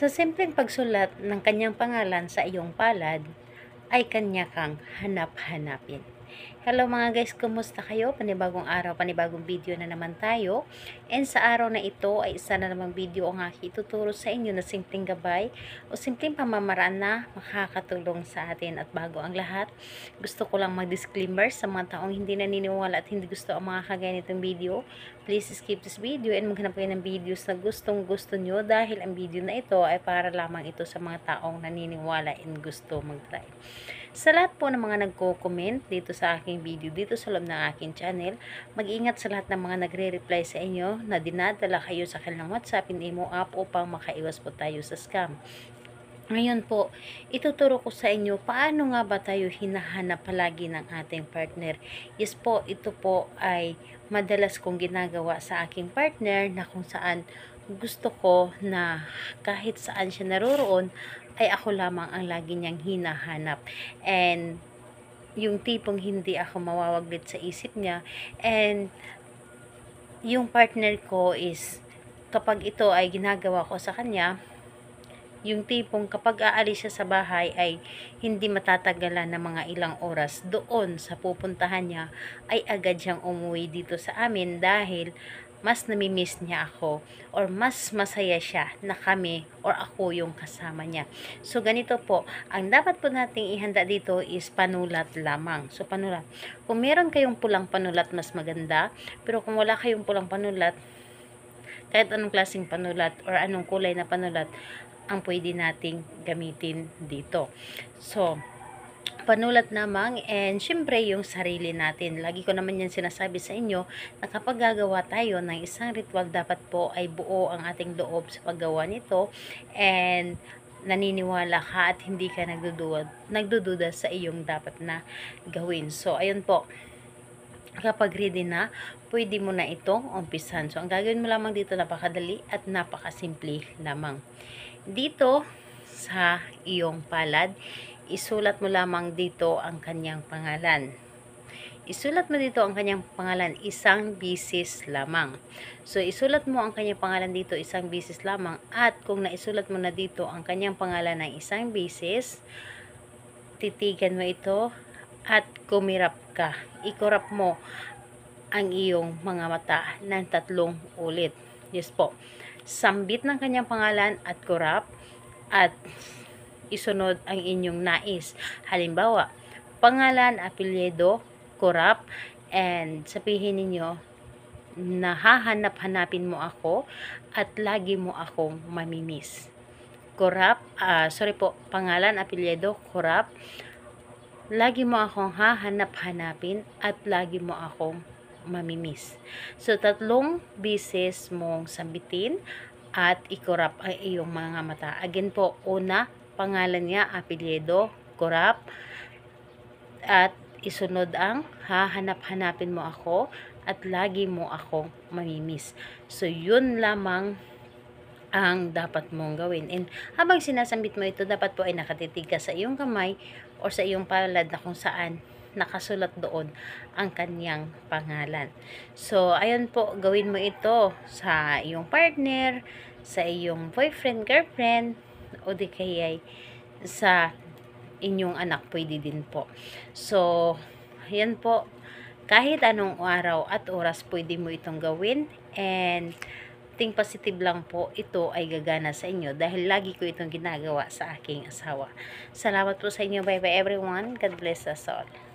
Sa simpleng pagsulat ng kanyang pangalan sa iyong palad, ay kanya kang hanap-hanapin. Hello mga guys, kumusta kayo? Panibagong araw, panibagong video na naman tayo. And sa araw na ito ay isa na namang video ang aking ituturo sa inyo na simpleng gabay o simpleng pamamaraan na makakatulong sa atin. At bago ang lahat, gusto ko lang mag-disclaimer sa mga taong hindi naniniwala at hindi gusto ang mga kagaya nitong video. Please skip this video and maghanap kayo ng videos na gustong gusto nyo dahil ang video na ito ay para lamang ito sa mga taong naniniwala and gusto mag-try. Sa lahat po ng mga nagko-comment dito sa aking video, dito sa loob ng aking channel, mag-ingat sa lahat ng mga nagre-reply sa inyo na dinadala kayo sa kanilang WhatsApp and Imo app upang makaiwas po tayo sa scam. Ngayon po, ituturo ko sa inyo paano nga ba tayo hinahanap palagi ng ating partner. Yes po, ito po ay madalas kong ginagawa sa aking partner na kung saan gusto ko na kahit saan siya naroroon ay ako lamang ang lagi niyang hinahanap. And yung tipong hindi ako mawawaglit sa isip niya. And yung partner ko is kapag ito ay ginagawa ko sa kanya, yung tipong kapag aalis siya sa bahay ay hindi matatagalan ng mga ilang oras doon sa pupuntahan niya ay agad siyang umuwi dito sa amin dahil mas namimiss niya ako or mas masaya siya na kami or ako yung kasama niya. So ganito po, ang dapat po nating ihanda dito is panulat lamang. So panulat. Kung meron kayong pulang panulat mas maganda, pero kung wala kayong pulang panulat, kahit anong klaseng panulat or anong kulay na panulat ang pwede nating gamitin dito. So, panulat namang and syempre yung sarili natin. Lagi ko naman yan sinasabi sa inyo na kapag gagawa tayo ng isang ritual, dapat po ay buo ang ating loob sa paggawa nito and naniniwala ka at hindi ka nagdududa sa iyong dapat na gawin. So, ayun po. Kapag ready na, pwede mo na itong umpisan. So, ang gagawin mo lamang dito napakadali at napakasimple lamang. Dito sa iyong palad, isulat mo lamang dito ang kanyang pangalan. Isulat mo dito ang kanyang pangalan isang bisis lamang. So, isulat mo ang kanyang pangalan dito isang bisis lamang at kung naisulat mo na dito ang kanyang pangalan ng isang bisis, titigan mo ito at kumirap ka. Ikurap mo ang iyong mga mata ng 3 ulit. Yes po. Sambit ng kanyang pangalan at kurap at isunod ang inyong nais. Halimbawa, pangalan, apelyido, kurap, and sabihin ninyo na hahanap-hanapin mo ako at lagi mo akong mamimiss. Kurap, pangalan, apelyido, kurap, lagi mo akong hahanap-hanapin at lagi mo akong mamimiss. So, 3 beses mong sambitin at ikurap ang iyong mga mata. Again po, una, pangalan niya, apelyido, kurap, at isunod ang hahanap-hanapin mo ako at lagi mo akong mamimiss. So, yun lamang ang dapat mong gawin. And habang sinasambit mo ito, dapat po ay nakatitig ka sa iyong kamay o sa iyong palad na kung saan nakasulat doon ang kanyang pangalan. So, ayun po, gawin mo ito sa iyong partner, sa iyong boyfriend, girlfriend, o di kaya sa inyong anak, pwede din po. So, ayan po, kahit anong araw at oras pwede mo itong gawin and think positive lang po, ito ay gagana sa inyo dahil lagi ko itong ginagawa sa aking asawa. Salamat po sa inyo. Bye bye everyone. God bless us all.